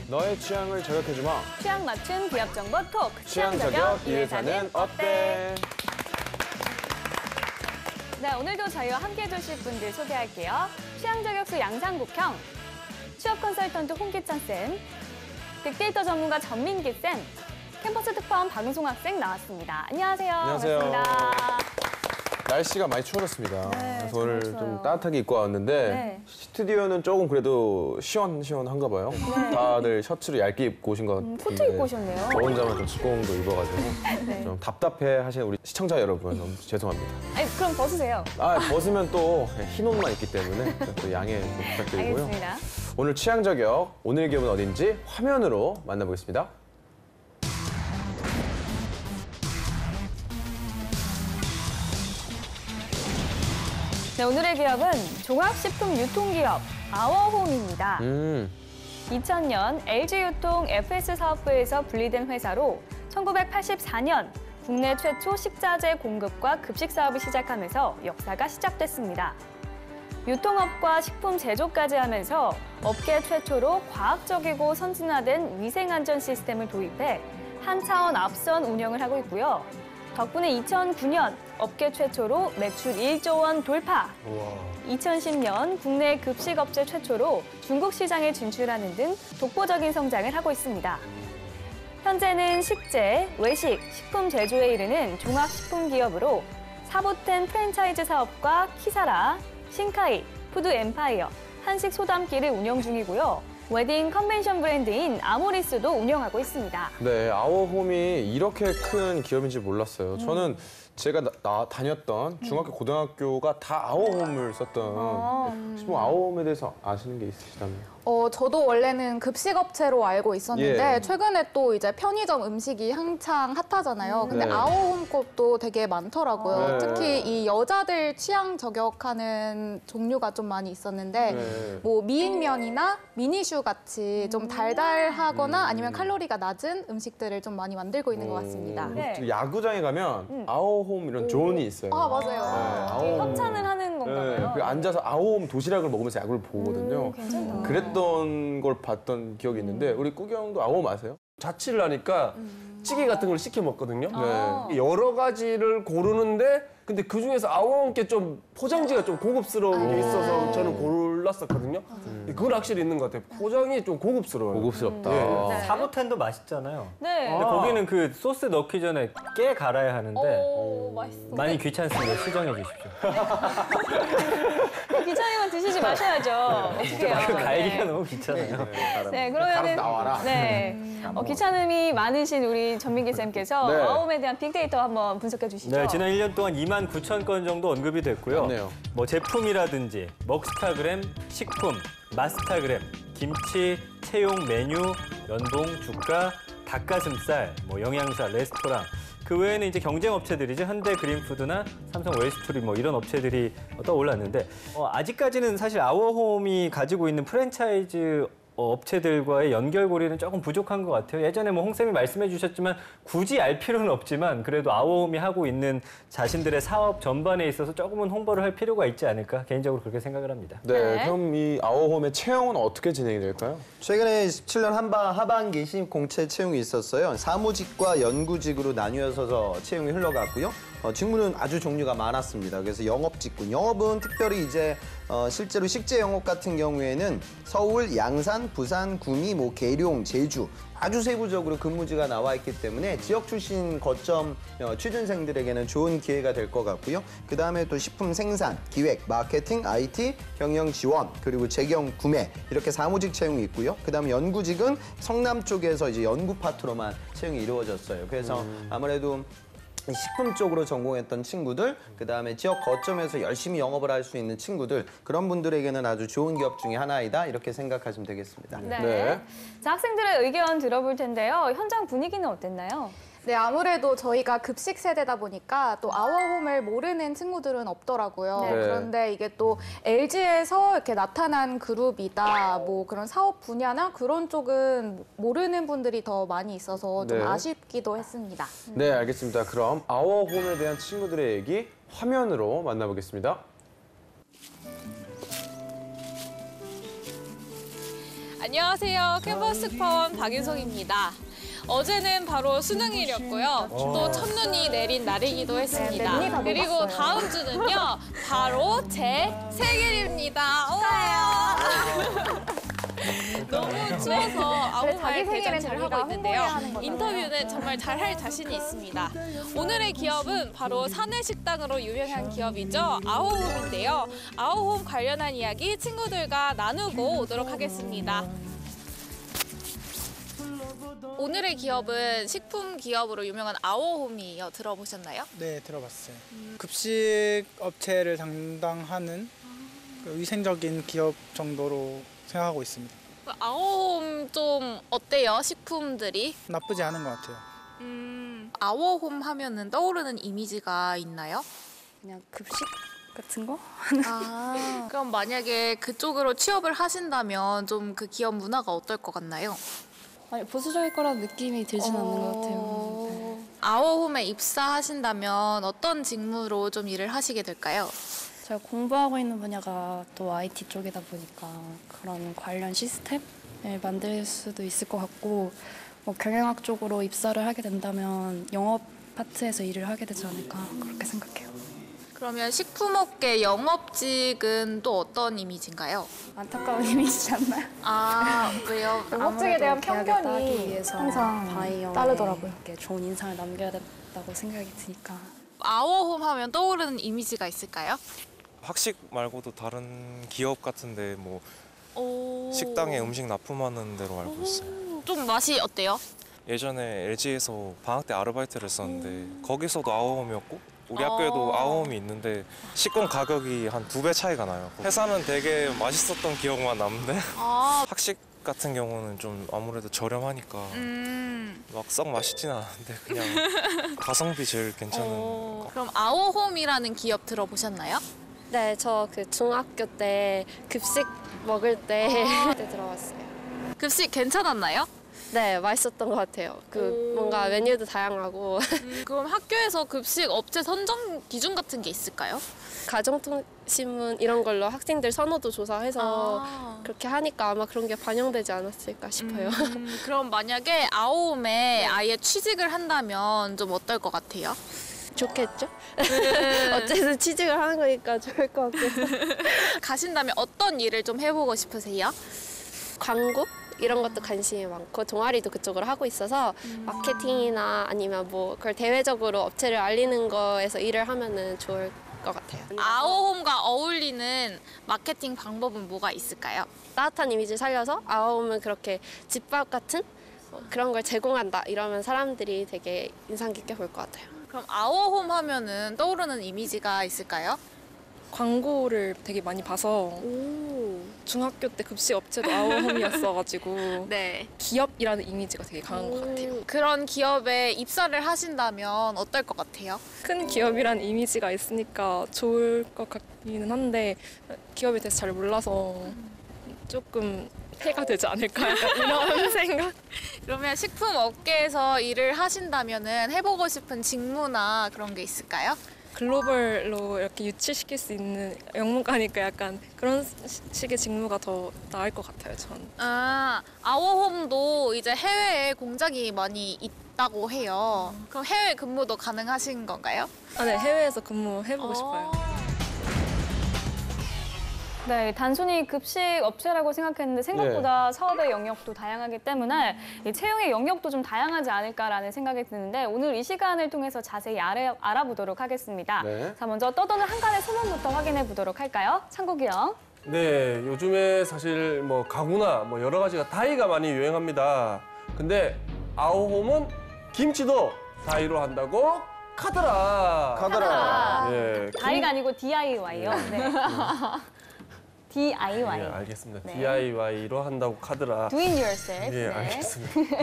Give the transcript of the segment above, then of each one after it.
너의 취향을 저격해주마. 취향 맞춤 기업 정보 톡. 취향 저격 이 회사는 어때? 네, 오늘도 저희와 함께 해주실 분들 소개할게요. 취향 저격수 양상국형, 취업 컨설턴트 홍기찬 쌤, 빅데이터 전문가 전민기 쌤, 캠퍼스 특파원 박은송 학생 나왔습니다. 안녕하세요. 안녕하세요. 반갑습니다. 날씨가 많이 추워졌습니다. 네, 그래서 오늘 정말 추워요. 좀 따뜻하게 입고 왔는데 네. 스튜디오는 조금 그래도 시원한가 봐요. 다들 셔츠를 얇게 입고 오신 것 같은데 코트 입고 오셨네요. 저 혼자만 좀 두꺼운 거 입어가지고 네. 좀 답답해 하시는 우리 시청자 여러분 너무 죄송합니다. 아니, 그럼 벗으세요. 벗으면 또 흰 옷만 입기 때문에 또 양해 좀 부탁드리고요. 알겠습니다. 오늘 취향 저격, 오늘 기업은 어딘지 화면으로 만나보겠습니다. 네, 오늘의 기업은 종합식품 유통기업 아워홈입니다. 2000년 LG유통 FS 사업부에서 분리된 회사로 1984년 국내 최초 식자재 공급과 급식 사업을 시작하면서 역사가 시작됐습니다. 유통업과 식품 제조까지 하면서 업계 최초로 과학적이고 선진화된 위생안전 시스템을 도입해 한 차원 앞선 운영을 하고 있고요. 덕분에 2009년 업계 최초로 매출 1조 원 돌파, 2010년 국내 급식업체 최초로 중국 시장에 진출하는 등 독보적인 성장을 하고 있습니다. 현재는 식재, 외식, 식품 제조에 이르는 종합식품기업으로 사보텐 프랜차이즈 사업과 키사라, 신카이, 푸드엠파이어, 한식 소담기를 운영 중이고요. 웨딩 컨벤션 브랜드인 아모리스도 운영하고 있습니다. 네, 아워홈이 이렇게 큰 기업인지 몰랐어요. 저는 제가 다녔던 중학교, 고등학교가 다 아워홈을 썼던 혹시 뭐 아워홈에 대해서 아시는 게 있으시다면? 저도 원래는 급식업체로 알고 있었는데 예. 최근에 또 이제 편의점 음식이 한창 핫하잖아요. 근데 네. 아워홈 것도 되게 많더라고요. 네. 특히 이 여자들 취향 저격하는 종류가 좀 많이 있었는데 네. 뭐 미인면이나 미니슈 같이 좀 달달하거나 아니면 칼로리가 낮은 음식들을 좀 많이 만들고 있는 것 같습니다. 네. 야구장에 가면 아워홈 이런 존이 있어요. 아, 맞아요. 아워홈. 협찬을 하는 건가요? 네, 앉아서 아워홈 도시락을 먹으면서 야구를 보거든요. 괜찮다. 그랬던 걸 봤던 기억이 있는데 우리 꾸경도 아워홈 아세요? 자취를 하니까 찌개 같은 걸 시켜 먹거든요. 네. 여러 가지를 고르는데 근데 그중에서 아워홈께 좀 포장지가 좀 고급스러운 게 있어서 저는 골랐었거든요. 그건 확실히 있는 것 같아요. 포장이 좀 고급스러워요. 고급스럽다. 네. 사보텐도 맛있잖아요. 네. 근데 거기는 그 소스 넣기 전에 깨 갈아야 하는데 오, 맛있어. 많이 귀찮습니다. 시정해 주십시오. 기차님은 드시지 마셔야죠. 어떻게 해요? 그 갈기가 너무 귀찮아요. 네, 그러면은 갈아서 나와라. 네, 귀찮음이 많으신 우리 전민기 쌤께서 네. 아움에 대한 빅데이터 한번 분석해 주시죠. 네, 지난 1년 동안 29,000건 정도 언급이 됐고요. 맞네요. 뭐 제품이라든지 먹스타그램, 식품, 마스타그램, 김치, 채용 메뉴, 연봉, 주가, 닭가슴살, 뭐 영양사, 레스토랑. 그 외에는 이제 경쟁 업체들이죠. 현대 그린푸드나 삼성 웨스트리 뭐 이런 업체들이 떠올랐는데 아직까지는 사실 아워홈이 가지고 있는 프랜차이즈 업체들과의 연결고리는 조금 부족한 것 같아요. 예전에 뭐 홍 쌤이 말씀해 주셨지만 굳이 알 필요는 없지만 그래도 아워홈이 하고 있는 자신들의 사업 전반에 있어서 조금은 홍보를 할 필요가 있지 않을까 개인적으로 그렇게 생각을 합니다. 네, 네. 그럼 이 아워홈의 채용은 어떻게 진행이 될까요? 최근에 17년 하반기 신입 공채 채용이 있었어요. 사무직과 연구직으로 나뉘어서 채용이 흘러갔고요. 직무는 아주 종류가 많았습니다. 그래서 영업직군, 영업은 특별히 이제 실제로 식재 영업 같은 경우에는 서울, 양산, 부산, 구미, 뭐 계룡, 제주 아주 세부적으로 근무지가 나와 있기 때문에 지역 출신 거점 취준생들에게는 좋은 기회가 될 것 같고요. 그 다음에 또 식품 생산, 기획, 마케팅, IT, 경영 지원, 그리고 재경 구매 이렇게 사무직 채용이 있고요. 그 다음에 연구직은 성남 쪽에서 이제 연구 파트로만 채용이 이루어졌어요. 그래서 아무래도 식품 쪽으로 전공했던 친구들, 그다음에 지역 거점에서 열심히 영업을 할 수 있는 친구들, 그런 분들에게는 아주 좋은 기업 중에 하나이다 이렇게 생각하시면 되겠습니다. 네. 네. 자, 학생들의 의견 들어볼 텐데요. 현장 분위기는 어땠나요? 네, 아무래도 저희가 급식 세대다 보니까 또 아워홈을 모르는 친구들은 없더라고요. 네. 그런데 이게 또 LG에서 이렇게 나타난 그룹이다, 뭐 그런 사업 분야나 그런 쪽은 모르는 분들이 더 많이 있어서 좀 네. 아쉽기도 했습니다. 네, 알겠습니다. 그럼 아워홈에 대한 친구들의 얘기 화면으로 만나보겠습니다. 안녕하세요. 캠퍼스 특파원 박윤성입니다. 어제는 바로 수능일이었고요. 또 첫눈이 내린 날이기도 했습니다. 그리고 다음 주는요, 바로 제 생일입니다. 우와! 너무 추워서 아무 말 대잔치를 하고 있는데요. 인터뷰는 정말 잘할 자신이 있습니다. 오늘의 기업은 바로 사내식당으로 유명한 기업이죠. 아오홈인데요. 아오홈 관련한 이야기 친구들과 나누고 오도록 하겠습니다. 오늘의 기업은 식품 기업으로 유명한 아오홈이에요. 들어보셨나요? 네, 들어봤어요. 급식 업체를 담당하는 그 위생적인 기업 정도로 생각하고 있습니다. 아오홈 좀 어때요? 식품들이? 나쁘지 않은 것 같아요. 아오홈 하면은 떠오르는 이미지가 있나요? 그냥 급식 같은 거? 그럼 만약에 그쪽으로 취업을 하신다면 좀 그 기업 문화가 어떨 것 같나요? 아니, 보수적일 거라는 느낌이 들진 않는 것 같아요. 네. 아오홈에 입사하신다면 어떤 직무로 좀 일을 하시게 될까요? 제가 공부하고 있는 분야가 또 IT 쪽이다 보니까 그런 관련 시스템을 만들 수도 있을 것 같고, 뭐 경영학 쪽으로 입사를 하게 된다면 영업 파트에서 일을 하게 되지 않을까 그렇게 생각해요. 그러면 식품업계 영업직은 또 어떤 이미지인가요? 안타까운 이미지지 않나요? 아, 왜요? 영업직에 대한 계약을 따기 편견이 위해서 항상 바이어에 따르더라고요. 이렇게 좋은 인상을 남겨야 된다고 생각이 드니까. 아오홈 하면 떠오르는 이미지가 있을까요? 학식 말고도 다른 기업 같은데 뭐 오. 식당에 음식 납품하는 데로 알고 있어요. 좀 맛이 어때요? 예전에 LG에서 방학 때 아르바이트를 했었는데 거기서도 아오홈이었고 우리 학교에도 아오홈이 있는데 식권 가격이 한 2배 차이가 나요. 회사는 되게 맛있었던 기억만 남는데 학식 같은 경우는 좀 아무래도 저렴하니까 막 썩 맛있진 않은데 그냥 가성비 제일 괜찮은 거. 그럼 아오홈이라는 기업 들어보셨나요? 네, 저 그 중학교 때 급식 먹을 때 그때 들어봤어요. 급식 괜찮았나요? 네, 맛있었던 것 같아요. 그 뭔가 메뉴도 다양하고. 그럼 학교에서 급식 업체 선정 기준 같은 게 있을까요? 가정통신문 이런 걸로 학생들 선호도 조사해서 그렇게 하니까 아마 그런 게 반영되지 않았을까 싶어요. 그럼 만약에 아오홈에 아예 취직을 한다면 좀 어떨 것 같아요? 좋겠죠? 어쨌든 취직을 하는 거니까 좋을 것 같고. 가신다면 어떤 일을 좀 해보고 싶으세요? 광고? 이런 것도 관심이 많고 동아리도 그쪽으로 하고 있어서 마케팅이나 아니면 뭐 그걸 대외적으로 업체를 알리는 거에서 일을 하면은 좋을 것 같아요. 아오홈과 어울리는 마케팅 방법은 뭐가 있을까요? 따뜻한 이미지를 살려서 아오홈은 그렇게 집밥 같은 그런 걸 제공한다 이러면 사람들이 되게 인상 깊게 볼 것 같아요. 그럼 아오홈 하면은 떠오르는 이미지가 있을까요? 광고를 되게 많이 봐서 중학교 때 급식 업체도 아오홈이었어가지고 네. 기업이라는 이미지가 되게 강한 것 같아요. 그런 기업에 입사를 하신다면 어떨 것 같아요? 큰 기업이라는 이미지가 있으니까 좋을 것 같기는 한데 기업에 대해서 잘 몰라서 조금 해가 되지 않을까 약간 이런 생각? 그러면 식품 업계에서 일을 하신다면은 해보고 싶은 직무나 그런 게 있을까요? 글로벌로 이렇게 유치시킬 수 있는 영문과니까 약간 그런 식의 직무가 더 나을 것 같아요, 전. 아오홈도 이제 해외에 공장이 많이 있다고 해요. 그럼 해외 근무도 가능하신 건가요? 네, 해외에서 근무해보고 싶어요. 네, 단순히 급식 업체라고 생각했는데 생각보다 사업의 영역도 다양하기 때문에 이 채용의 영역도 좀 다양하지 않을까라는 생각이 드는데 오늘 이 시간을 통해서 자세히 알아보도록 하겠습니다. 네. 자, 먼저 떠도는 한 간의 소문부터 확인해 보도록 할까요? 창국이 형. 네, 요즘에 사실 뭐 가구나 뭐 여러 가지가 다이가 많이 유행합니다. 근데 아오홈은 김치도 다이로 한다고 카더라. 예, 다이가 아니고 DIY요. 네. DIY. 예, 알겠습니다. 네. DIY로 한다고 카더라. Do it yourself. 예, 네. 알겠습니다.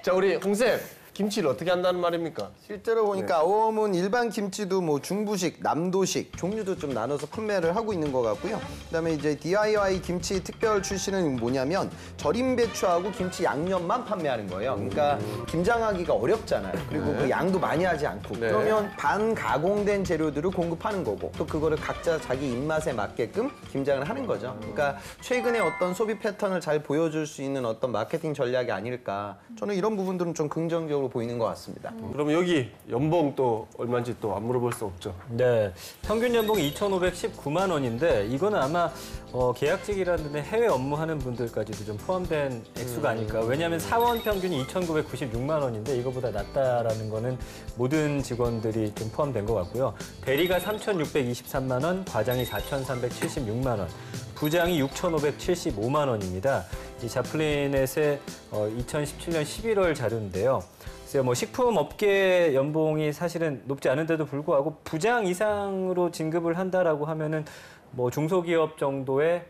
자, 우리 홍 쌤, 김치를 어떻게 한다는 말입니까? 실제로 보니까 아워홈은 일반 김치도 뭐 중부식, 남도식 종류도 좀 나눠서 판매를 하고 있는 것 같고요. 그다음에 이제 DIY 김치 특별 출시는 뭐냐면 절임 배추하고 김치 양념만 판매하는 거예요. 그러니까 김장하기가 어렵잖아요. 그리고 그 양도 많이 하지 않고 그러면 반가공된 재료들을 공급하는 거고 또 그거를 각자 자기 입맛에 맞게끔 김장을 하는 거죠. 그러니까 최근에 어떤 소비 패턴을 잘 보여줄 수 있는 어떤 마케팅 전략이 아닐까. 저는 이런 부분들은 좀 긍정적으로 보이는 것 같습니다. 그럼 여기 연봉 또 얼마인지 또 안 물어볼 수 없죠. 네, 평균 연봉이 2,519만 원인데 이거는 아마 계약직이라든지 해외 업무하는 분들까지도 좀 포함된 액수가 아닐까. 왜냐하면 사원 평균이 2,996만 원인데 이거보다 낮다라는 거는 모든 직원들이 좀 포함된 것 같고요. 대리가 3,623만 원, 과장이 4,376만 원, 부장이 6,575만 원입니다. 이 자플리넷의 2017년 11월 자료인데요. 글쎄요, 뭐 식품 업계 연봉이 사실은 높지 않은데도 불구하고 부장 이상으로 진급을 한다라고 하면은 뭐 중소기업 정도의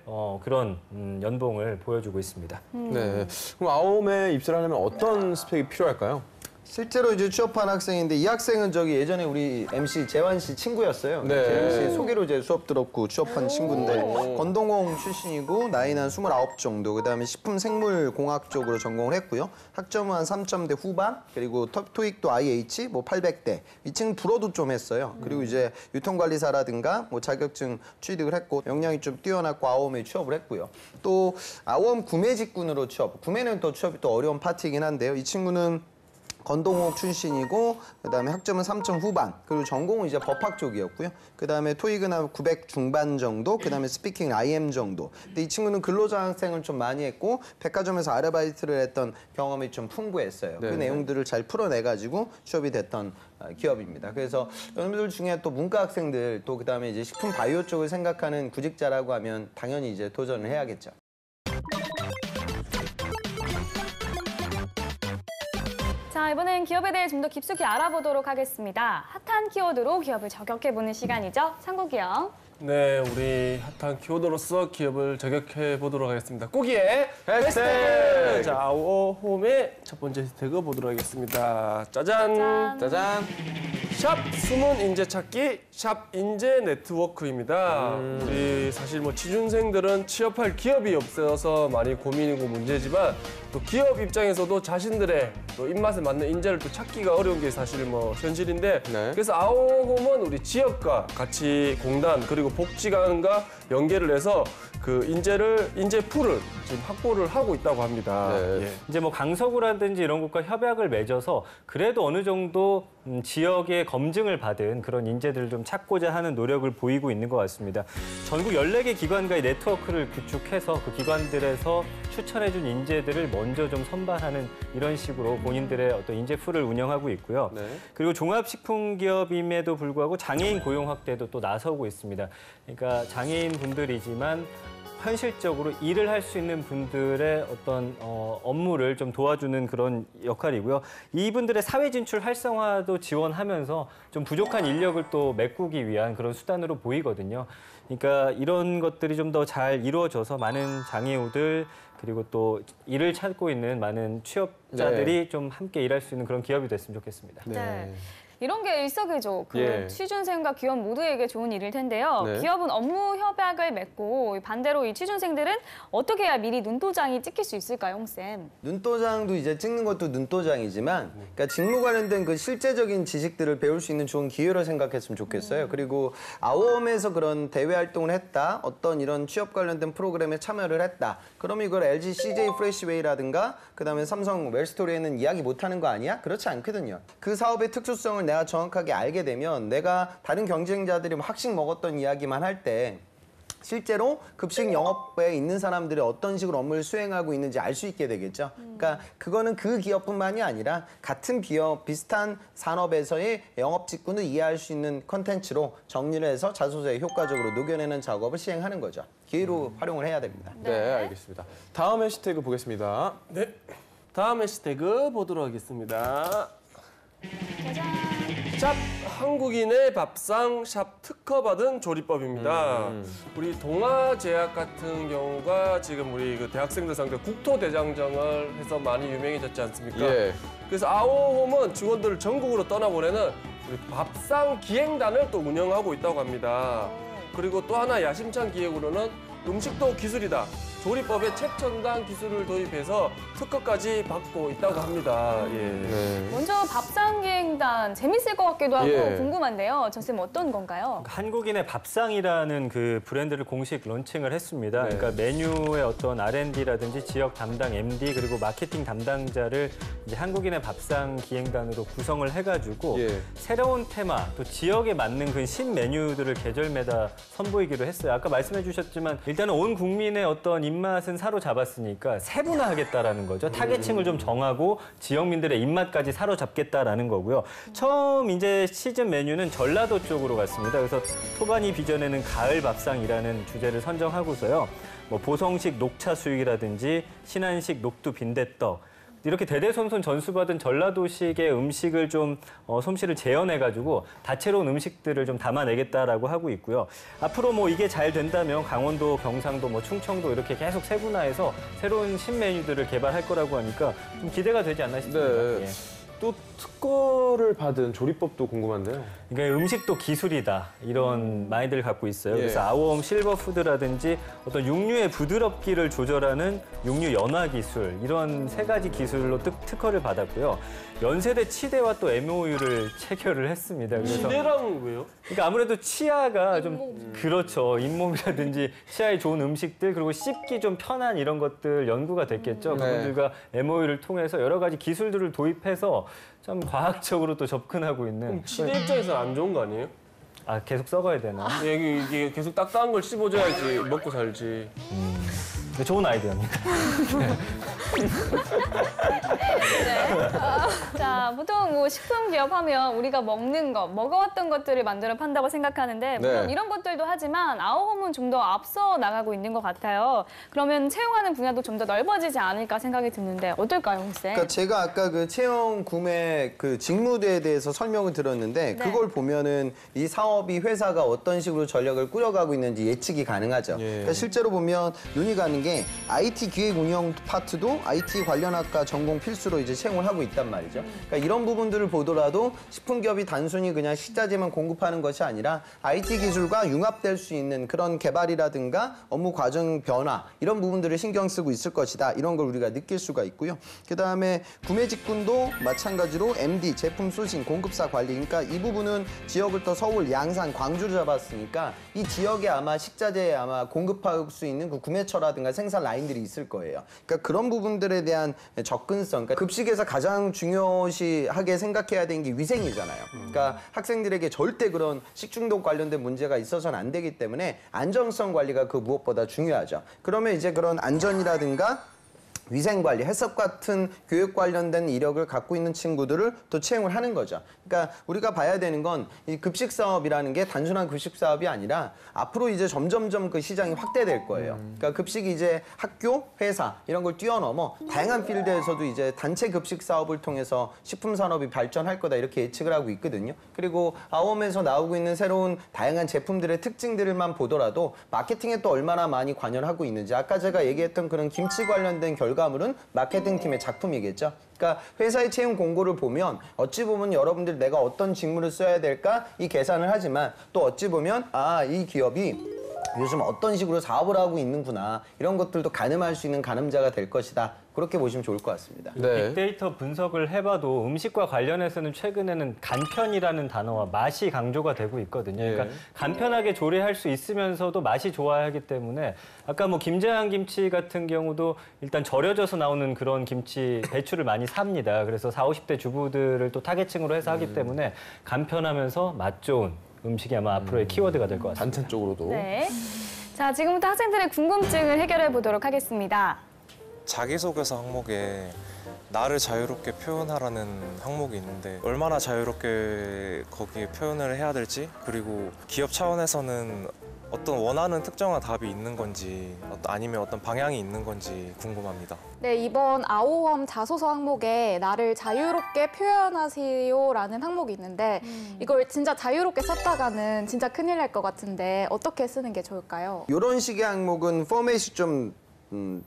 그런 연봉을 보여주고 있습니다. 네. 그럼 아워홈에 입사를 하려면 어떤 스펙이 필요할까요? 실제로 이제 취업한 학생인데 이 학생은 저기 예전에 우리 MC 재환 씨 친구였어요. 네. 재환 씨 소개로 이제 수업 들었고 취업한 친구인데 건동홍 출신이고 나이는 한 29 정도. 그다음에 식품 생물 공학 쪽으로 전공을 했고요. 학점은 한 3점대 후반. 그리고 토익도 IH 뭐 800대. 이 친구 불어도 좀 했어요. 그리고 이제 유통관리사라든가 뭐 자격증 취득을 했고 역량이 좀 뛰어났고 아워홈에 취업을 했고요. 또 아워홈 구매 직군으로 취업. 구매는 또 취업이 또 어려운 파트이긴 한데요. 이 친구는 건동옥 출신이고 그다음에 학점은 3점 후반 그리고 전공은 이제 법학 쪽이었고요. 그다음에 토익은 한 900 중반 정도 그다음에 스피킹 IM 정도. 근데 이 친구는 근로장학생을 좀 많이 했고 백화점에서 아르바이트를 했던 경험이 좀 풍부했어요. 그 내용들을 잘 풀어내가지고 취업이 됐던 기업입니다. 그래서 여러분들 중에 또 문과 학생들 또 그다음에 이제 식품 바이오 쪽을 생각하는 구직자라고 하면 당연히 이제 도전을 해야겠죠. 자, 이번엔 기업에 대해 좀 더 깊숙이 알아보도록 하겠습니다. 핫한 키워드로 기업을 저격해보는 시간이죠. 상국이요. 네, 우리 핫한 키워드로서 기업을 저격해 보도록 하겠습니다. 꾸기의 해시태그! 자, 아워홈의 첫 번째 해시태그 보도록 하겠습니다. 짜잔! 짜잔! 샵 숨은 인재 찾기, 샵 인재 네트워크입니다. 우리 사실 뭐 취준생들은 취업할 기업이 없어서 많이 고민이고 문제지만 또 기업 입장에서도 자신들의 또 입맛에 맞는 인재를 또 찾기가 어려운 게 사실 뭐 현실인데 그래서 아워홈은 우리 지역과 같이 공단 그리고 복지관과 연계를 해서 그 인재 풀을 지금 확보를 하고 있다고 합니다. 예. 이제 뭐 강서구라든지 이런 곳과 협약을 맺어서 그래도 어느 정도 지역의 검증을 받은 그런 인재들을 좀 찾고자 하는 노력을 보이고 있는 것 같습니다. 전국 14개 기관과의 네트워크를 구축해서 그 기관들에서 추천해준 인재들을 먼저 좀 선발하는 이런 식으로 본인들의 어떤 인재 풀을 운영하고 있고요. 그리고 종합식품기업임에도 불구하고 장애인 고용 확대도 또 나서고 있습니다. 그러니까 장애인 분들이지만 현실적으로 일을 할 수 있는 분들의 어떤 업무를 좀 도와주는 그런 역할이고요. 이분들의 사회 진출 활성화도 지원하면서 좀 부족한 인력을 또 메꾸기 위한 그런 수단으로 보이거든요. 그러니까 이런 것들이 좀 더 잘 이루어져서 많은 장애우들 그리고 또 일을 찾고 있는 많은 취업자들이 좀 함께 일할 수 있는 그런 기업이 됐으면 좋겠습니다. 네. 이런 게 일석이조. 취준생과 기업 모두에게 좋은 일일 텐데요. 기업은 업무 협약을 맺고 반대로 이 취준생들은 어떻게 해야 미리 눈도장이 찍힐 수 있을까요, 홍쌤? 눈도장도 이제 찍는 것도 눈도장이지만 그러니까 직무 관련된 그 실제적인 지식들을 배울 수 있는 좋은 기회로 생각했으면 좋겠어요. 그리고 아워홈에서 그런 대외 활동을 했다. 어떤 이런 취업 관련된 프로그램에 참여를 했다. 그럼 이걸 LG CJ 프레시웨이라든가 그다음에 삼성 웰스토리에는 이야기 못하는 거 아니야? 그렇지 않거든요. 그 사업의 특수성을 내가 정확하게 알게 되면 내가 다른 경쟁자들이 학식 먹었던 이야기만 할 때 실제로 급식 영업에 있는 사람들이 어떤 식으로 업무를 수행하고 있는지 알 수 있게 되겠죠. 그러니까 그거는 그 기업뿐만이 아니라 같은 기업, 비슷한 산업에서의 영업 직군을 이해할 수 있는 컨텐츠로 정리를 해서 자소서에 효과적으로 녹여내는 작업을 시행하는 거죠. 기회로 활용을 해야 됩니다. 네, 알겠습니다. 다음 해시태그 보겠습니다. 네, 다음 해시태그 보도록 하겠습니다. 샵 한국인의 밥상 샵 특허받은 조리법입니다. 우리 동아제약 같은 경우가 지금 우리 그 대학생들 상대 국토대장정을 해서 많이 유명해졌지 않습니까? 예. 그래서 아오홈은 직원들을 전국으로 떠나보내는 우리 밥상 기행단을 또 운영하고 있다고 합니다. 그리고 또 하나 야심찬 기획으로는 음식도 기술이다. 조리법에 최첨단 기술을 도입해서 특허까지 받고 있다고 합니다. 예. 네. 먼저 밥상기행단 재밌을 것 같기도 하고 예. 궁금한데요. 선생님 어떤 건가요? 한국인의 밥상이라는 그 브랜드를 공식 론칭을 했습니다. 네. 그러니까 메뉴의 어떤 R&D라든지 지역 담당 MD 그리고 마케팅 담당자를 이제 한국인의 밥상 기행단으로 구성을 해가지고 예. 새로운 테마 또 지역에 맞는 그 신메뉴들을 계절마다 선보이기로 했어요. 아까 말씀해 주셨지만 일단은 온 국민의 어떤 입맛은 사로잡았으니까 세분화하겠다라는 거죠. 타겟층을 좀 정하고 지역민들의 입맛까지 사로잡겠다라는 거고요. 처음 이제 시즌 메뉴는 전라도 쪽으로 갔습니다. 그래서 토반이 빚어내는 가을 밥상이라는 주제를 선정하고서요. 뭐 보성식 녹차 수육이라든지 신안식 녹두 빈대떡 이렇게 대대손손 전수받은 전라도식의 음식을 좀 솜씨를 재현해가지고 다채로운 음식들을 좀 담아내겠다라고 하고 있고요. 앞으로 뭐 이게 잘 된다면 강원도, 경상도, 뭐 충청도 이렇게 계속 세분화해서 새로운 신메뉴들을 개발할 거라고 하니까 좀 기대가 되지 않나 싶습니다. 네. 예. 또 특허를 받은 조리법도 궁금한데요. 그러니까 음식도 기술이다 이런 마인드를 갖고 있어요. 예. 그래서 아오홈 실버푸드라든지 어떤 육류의 부드럽기를 조절하는 육류 연화 기술 이런 세 가지 기술로 특허를 받았고요. 연세대 치대와 또 MOU를 체결을 했습니다. 그래서 치대랑 왜요? 그러니까 아무래도 치아가 좀 그렇죠. 잇몸이라든지 치아에 좋은 음식들 그리고 씹기 좀 편한 이런 것들 연구가 됐겠죠. 네. 그분들과 MOU를 통해서 여러 가지 기술들을 도입해서 좀 과학적으로 또 접근하고 있는. 그럼 치대 입장에서 안 좋은 거 아니에요? 아 계속 썩어야 되나? 이게 계속 딱딱한 걸 씹어줘야지 먹고 살지. 좋은 아이디어입니다. 자, 보통 뭐 식품 기업하면 우리가 먹는 거, 먹어왔던 것들을 만들어 판다고 생각하는데 물론 네. 이런 것들도 하지만 아오홈은 좀 더 앞서 나가고 있는 것 같아요. 그러면 채용하는 분야도 좀 더 넓어지지 않을까 생각이 드는데 어떨까요, 홍쌤? 그러니까 제가 아까 그 채용 구매 그 직무대에 대해서 설명을 들었는데 네. 그걸 보면은 이 사업이 회사가 어떤 식으로 전략을 꾸려가고 있는지 예측이 가능하죠. 예. 그러니까 실제로 보면 눈이 가는 게 IT 기획 운영 파트도 IT 관련 학과 전공 필수로 이제 채용을 하고 있단 말이죠. 그러니까 이런 부분들을 보더라도 식품기업이 단순히 그냥 식자재만 공급하는 것이 아니라 IT 기술과 융합될 수 있는 그런 개발이라든가 업무 과정 변화 이런 부분들을 신경 쓰고 있을 것이다. 이런 걸 우리가 느낄 수가 있고요. 그다음에 구매 직군도 마찬가지로 MD, 제품 소싱, 공급사 관리 그러니까 이 부분은 지역을 또 서울, 양산, 광주를 잡았으니까 이 지역에 아마 식자재 아마 공급할 수 있는 그 구매처라든가 생산 라인들이 있을 거예요. 그러니까 그런 부분들에 대한 접근성. 그러니까 급식에서 가장 중요시하게 생각해야 되는 게 위생이잖아요. 그러니까 학생들에게 절대 그런 식중독 관련된 문제가 있어서는 안 되기 때문에 안정성 관리가 그 무엇보다 중요하죠. 그러면 이제 그런 안전이라든가 위생관리, 해썹 같은 교육 관련된 이력을 갖고 있는 친구들을 또 채용을 하는 거죠. 그러니까 우리가 봐야 되는 건 이 급식 사업이라는 게 단순한 급식 사업이 아니라 앞으로 이제 점점점 그 시장이 확대될 거예요. 그러니까 급식이 이제 학교, 회사 이런 걸 뛰어넘어 다양한 필드에서도 이제 단체 급식 사업을 통해서 식품 산업이 발전할 거다 이렇게 예측을 하고 있거든요. 그리고 아오홈에서 나오고 있는 새로운 다양한 제품들의 특징들만 보더라도 마케팅에 또 얼마나 많이 관여를 하고 있는지 아까 제가 얘기했던 그런 김치 관련된 결과물은 마케팅팀의 작품이겠죠. 그러니까 회사의 채용 공고를 보면 어찌 보면 여러분들 내가 어떤 직무를 써야 될까 이 계산을 하지만 또 어찌 보면 아, 이 기업이 요즘 어떤 식으로 사업을 하고 있는구나 이런 것들도 가늠할 수 있는 가늠자가 될 것이다. 그렇게 보시면 좋을 것 같습니다. 네. 빅데이터 분석을 해봐도 음식과 관련해서는 최근에는 간편이라는 단어와 맛이 강조가 되고 있거든요. 그러니까 간편하게 조리할 수 있으면서도 맛이 좋아야 하기 때문에 아까 뭐 김장한 김치 같은 경우도 일단 절여져서 나오는 그런 김치 배추를 많이 삽니다. 그래서 40, 50대 주부들을 또 타겟층으로 해서 하기 때문에 간편하면서 맛 좋은 음식이 아마 앞으로의 키워드가 될 것 같습니다. 반찬 쪽으로도. 네. 자, 지금부터 학생들의 궁금증을 해결해 보도록 하겠습니다. 자기소개서 항목에 나를 자유롭게 표현하라는 항목이 있는데 얼마나 자유롭게 거기에 표현을 해야 될지 그리고 기업 차원에서는 어떤 원하는 특정한 답이 있는 건지 아니면 어떤 방향이 있는 건지 궁금합니다. 네, 이번 아오험 자소서 항목에 나를 자유롭게 표현하세요라는 항목이 있는데 이걸 진짜 자유롭게 썼다가는 진짜 큰일 날 것 같은데 어떻게 쓰는 게 좋을까요? 이런 식의 항목은 포맷이 좀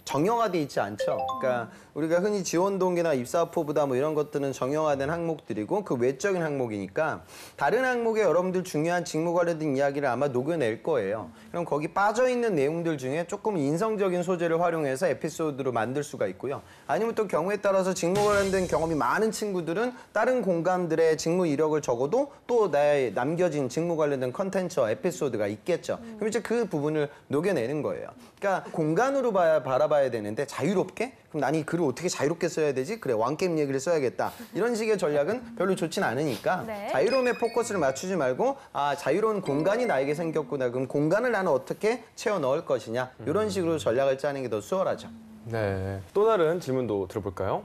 정형화돼 있지 않죠. 그러니까 우리가 흔히 지원 동기나 입사 포부다 뭐 이런 것들은 정형화된 항목들이고 그 외적인 항목이니까 다른 항목에 여러분들 중요한 직무 관련된 이야기를 아마 녹여낼 거예요. 그럼 거기 빠져 있는 내용들 중에 조금 인성적인 소재를 활용해서 에피소드로 만들 수가 있고요. 아니면 또 경우에 따라서 직무 관련된 경험이 많은 친구들은 다른 공감들의 직무 이력을 적어도 또 나의 남겨진 직무 관련된 컨텐츠와 에피소드가 있겠죠. 그럼 이제 그 부분을 녹여내는 거예요. 그러니까 공간으로 바라봐야 되는데 자유롭게? 그럼 난 이 글을 어떻게 자유롭게 써야 되지? 그래, 왕게임 얘기를 써야겠다. 이런 식의 전략은 별로 좋진 않으니까 네. 자유로움에 포커스를 맞추지 말고 아, 자유로운 공간이 나에게 생겼구나. 그럼 공간을 나는 어떻게 채워 넣을 것이냐. 이런 식으로 전략을 짜는 게 더 수월하죠. 네. 또 다른 질문도 들어볼까요?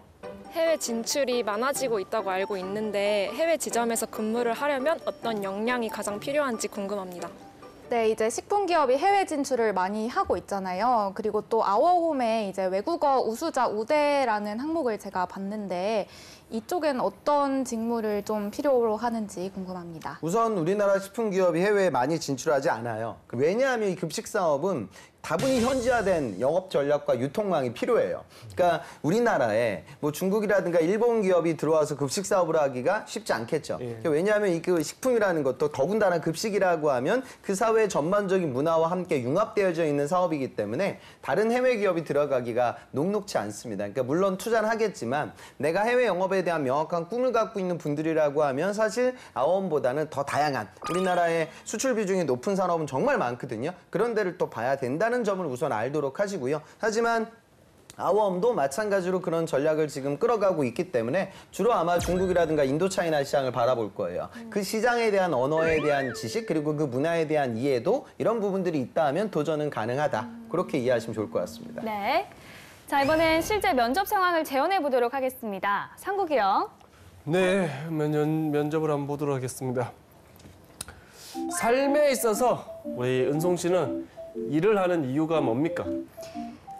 해외 진출이 많아지고 있다고 알고 있는데 해외 지점에서 근무를 하려면 어떤 역량이 가장 필요한지 궁금합니다. 네, 이제 식품 기업이 해외 진출을 많이 하고 있잖아요. 그리고 또 아워홈에 이제 외국어 우수자 우대라는 항목을 제가 봤는데 이쪽엔 어떤 직무를 좀 필요로 하는지 궁금합니다. 우선 우리나라 식품 기업이 해외에 많이 진출하지 않아요. 왜냐하면 이 급식 사업은 다분히 현지화된 영업 전략과 유통망이 필요해요. 그러니까 우리나라에 뭐 중국이라든가 일본 기업이 들어와서 급식 사업을 하기가 쉽지 않겠죠. 그러니까 왜냐하면 이 그 식품이라는 것도 더군다나 급식이라고 하면 그 사회의 전반적인 문화와 함께 융합되어져 있는 사업이기 때문에 다른 해외 기업이 들어가기가 녹록지 않습니다. 그러니까 물론 투자는 하겠지만 내가 해외 영업에 대한 명확한 꿈을 갖고 있는 분들이라고 하면 사실 아워홈보다는 더 다양한 우리나라의 수출 비중이 높은 산업은 정말 많거든요. 그런 데를 또 봐야 된다는 점을 우선 알도록 하시고요. 하지만 아워홈도 마찬가지로 그런 전략을 지금 끌어가고 있기 때문에 주로 아마 중국이라든가 인도차이나 시장을 바라볼 거예요. 그 시장에 대한 언어에 대한 지식 그리고 그 문화에 대한 이해도 이런 부분들이 있다면 도전은 가능하다. 그렇게 이해하시면 좋을 것 같습니다. 네. 자, 이번엔 실제 면접 상황을 재현해 보도록 하겠습니다. 상국이요. 네, 면접을 한번 보도록 하겠습니다. 삶에 있어서 우리 은송 씨는 일을 하는 이유가 뭡니까?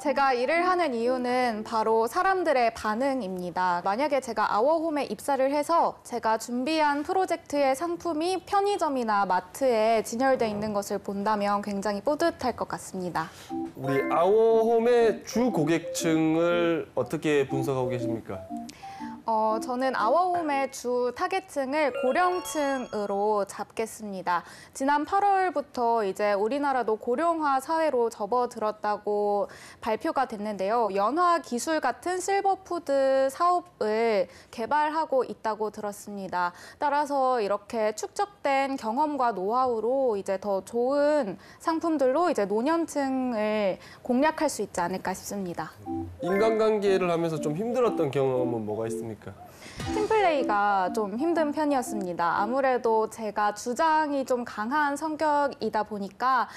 제가 일을 하는 이유는 바로 사람들의 반응입니다. 만약에 제가 아워홈에 입사를 해서 제가 준비한 프로젝트의 상품이 편의점이나 마트에 진열돼 있는 것을 본다면 굉장히 뿌듯할 것 같습니다. 우리 아워홈의 주 고객층을 어떻게 분석하고 계십니까? 저는 아워홈의 주 타겟층을 고령층으로 잡겠습니다. 지난 8월부터 이제 우리나라도 고령화 사회로 접어들었다고 발표가 됐는데요. 연화 기술 같은 실버푸드 사업을 개발하고 있다고 들었습니다. 따라서 이렇게 축적된 경험과 노하우로 이제 더 좋은 상품들로 이제 노년층을 공략할 수 있지 않을까 싶습니다. 인간관계를 하면서 좀 힘들었던 경험은 뭐가 있습니까? 팀플레이가 좀 힘든 편이었습니다. 아무래도 제가 주장이 좀 강한 성격이다 보니까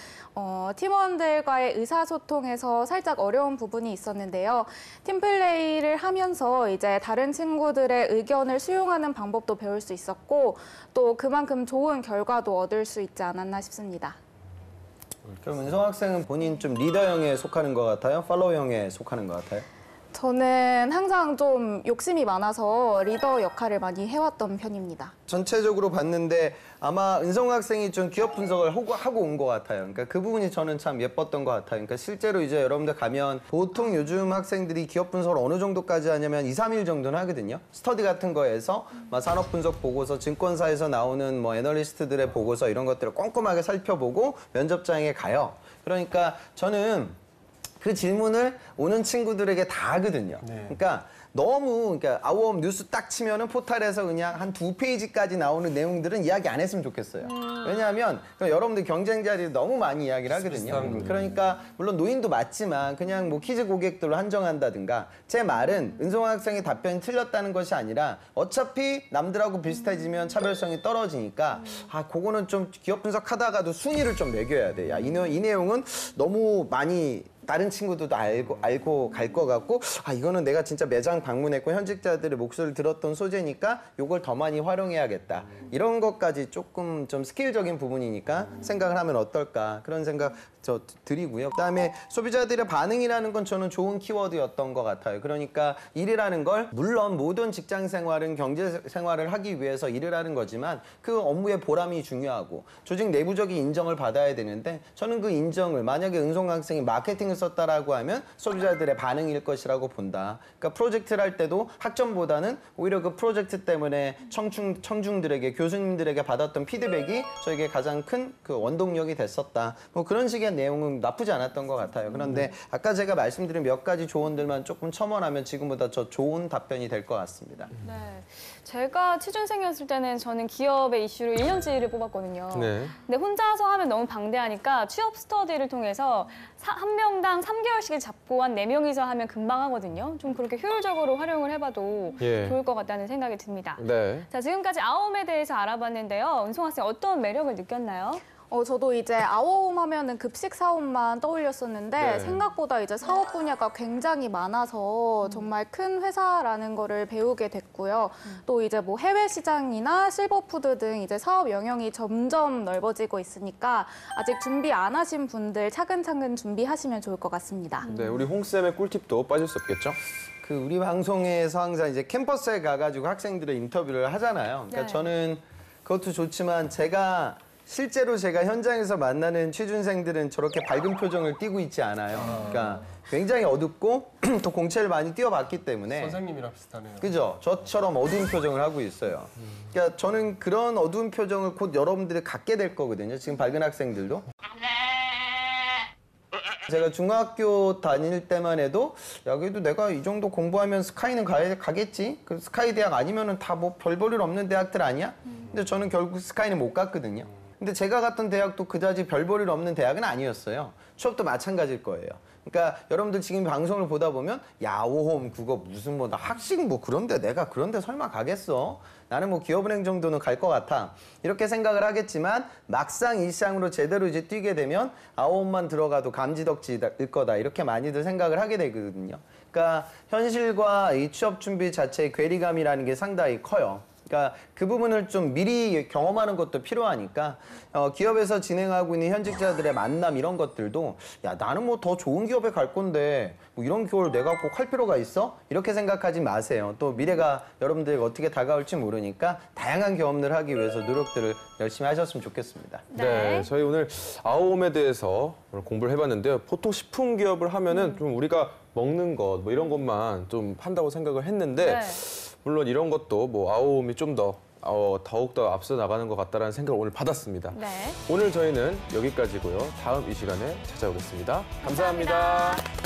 팀원들과의 의사소통에서 살짝 어려운 부분이 있었는데요. 팀플레이를 하면서 이제 다른 친구들의 의견을 수용하는 방법도 배울 수 있었고 또 그만큼 좋은 결과도 얻을 수 있지 않았나 싶습니다. 그럼 은성 학생은 본인 좀 리더형에 속하는 것 같아요? 팔로우형에 속하는 것 같아요? 저는 항상 좀 욕심이 많아서 리더 역할을 많이 해왔던 편입니다. 전체적으로 봤는데 아마 은성 학생이 좀 기업 분석을 하고 온 것 같아요. 그러니까 그 부분이 저는 참 예뻤던 것 같아요. 그러니까 실제로 이제 여러분들 가면 보통 요즘 학생들이 기업 분석을 어느 정도까지 하냐면 2, 3일 정도는 하거든요. 스터디 같은 거에서 산업 분석 보고서, 증권사에서 나오는 뭐 애널리스트들의 보고서 이런 것들을 꼼꼼하게 살펴보고 면접장에 가요. 그러니까 저는 그 질문을 오는 친구들에게 다 하거든요. 그러니까 너무 아워홈 뉴스 딱 치면은 포탈에서 그냥 한 2페이지까지 나오는 내용들은 이야기 안 했으면 좋겠어요. 왜냐하면 여러분들 경쟁 자리를 너무 많이 이야기를 하거든요. 그러니까 물론 노인도 맞지만 그냥 뭐 퀴즈 고객들로 한정한다든가 제 말은 은송 학생의 답변이 틀렸다는 것이 아니라 어차피 남들하고 비슷해지면 차별성이 떨어지니까 그거는 좀 기업 분석하다가도 순위를 좀 매겨야 돼. 야, 이 내용은 너무 많이 다른 친구들도 알고 갈 것 같고 아 이거는 내가 진짜 매장 방문했고 현직자들의 목소리를 들었던 소재니까 이걸 더 많이 활용해야겠다. 이런 것까지 조금 좀 스킬적인 부분이니까 생각을 하면 어떨까 그런 생각 저 드리고요. 그다음에 소비자들의 반응이라는 건 저는 좋은 키워드였던 것 같아요. 그러니까 일이라는 걸 물론 모든 직장 생활은 경제 생활을 하기 위해서 일을 하는 거지만 그 업무의 보람이 중요하고 조직 내부적인 인정을 받아야 되는데 저는 그 인정을 만약에 은송 학생이 마케팅을 썼다라고 하면 소비자들의 반응일 것이라고 본다. 그러니까 프로젝트를 할 때도 학점보다는 오히려 그 프로젝트 때문에 청중들에게 교수님들에게 받았던 피드백이 저에게 가장 큰 그 원동력이 됐었다. 뭐 그런 식의 내용은 나쁘지 않았던 것 같아요. 그런데 아까 제가 말씀드린 몇 가지 조언들만 조금 첨언하면 지금보다 더 좋은 답변이 될 것 같습니다. 네, 제가 취준생이었을 때는 저는 기업의 이슈로 1년치를 뽑았거든요. 네. 근데 혼자서 하면 너무 방대하니까 취업 스터디를 통해서 한 명당 3개월씩 잡고 한 4명이서 하면 금방 하거든요. 좀 그렇게 효율적으로 활용을 해봐도 예. 좋을 것 같다는 생각이 듭니다. 네. 자, 지금까지 아홈에 대해서 알아봤는데요. 은송 학생 어떤 매력을 느꼈나요? 저도 이제 아워홈 하면은 급식 사업만 떠올렸었는데 네. 생각보다 이제 사업 분야가 굉장히 많아서 정말 큰 회사라는 거를 배우게 됐고요. 또 이제 뭐 해외 시장이나 실버푸드 등 이제 사업 영역이 점점 넓어지고 있으니까 아직 준비 안 하신 분들 차근차근 준비하시면 좋을 것 같습니다. 네, 우리 홍쌤의 꿀팁도 빠질 수 없겠죠? 그 우리 방송에서 항상 이제 캠퍼스에 가가지고 학생들의 인터뷰를 하잖아요. 그러니까 네. 저는 그것도 좋지만 실제로 제가 현장에서 만나는 취준생들은 저렇게 밝은 표정을 띠고 있지 않아요. 그러니까 굉장히 어둡고 또 공채를 많이 띄워봤기 때문에 선생님이랑 비슷하네요. 그죠? 저처럼 어두운 표정을 하고 있어요. 그러니까 저는 그런 어두운 표정을 곧 여러분들이 갖게 될 거거든요. 지금 밝은 학생들도. 제가 중학교 다닐 때만 해도 야 그래도 내가 이 정도 공부하면 스카이는 가겠지? 그 스카이 대학 아니면은 다 뭐 별 볼 일 없는 대학들 아니야? 근데 저는 결국 스카이는 못 갔거든요. 근데 제가 갔던 대학도 그다지 별 볼 일 없는 대학은 아니었어요. 취업도 마찬가지일 거예요. 그러니까 여러분들 지금 방송을 보다 보면 야오홈 그거 무슨 뭐 나 학식 뭐 그런데 내가 그런데 설마 가겠어? 나는 뭐 기업은행 정도는 갈 것 같아. 이렇게 생각을 하겠지만 막상 이 시장으로 제대로 이제 뛰게 되면 아오홈만 들어가도 감지덕지일 거다. 이렇게 많이들 생각을 하게 되거든요. 그러니까 현실과 이 취업 준비 자체의 괴리감이라는 게 상당히 커요. 그러니까 그 부분을 좀 미리 경험하는 것도 필요하니까 기업에서 진행하고 있는 현직자들의 만남 이런 것들도 야 나는 뭐 더 좋은 기업에 갈 건데 뭐 이런 교육을 내가 꼭 할 필요가 있어? 이렇게 생각하지 마세요. 또 미래가 여러분들에게 어떻게 다가올지 모르니까 다양한 경험들을 하기 위해서 노력들을 열심히 하셨으면 좋겠습니다. 네, 저희 오늘 아홈에 대해서 오늘 공부를 해봤는데요. 보통 식품 기업을 하면은 좀 우리가 먹는 것 뭐 이런 것만 좀 한다고 생각을 했는데 물론 이런 것도 뭐 아홈이 좀 더 더욱더 앞서 나가는 것 같다는 생각을 오늘 받았습니다. 네. 오늘 저희는 여기까지고요. 다음 이 시간에 찾아오겠습니다 감사합니다.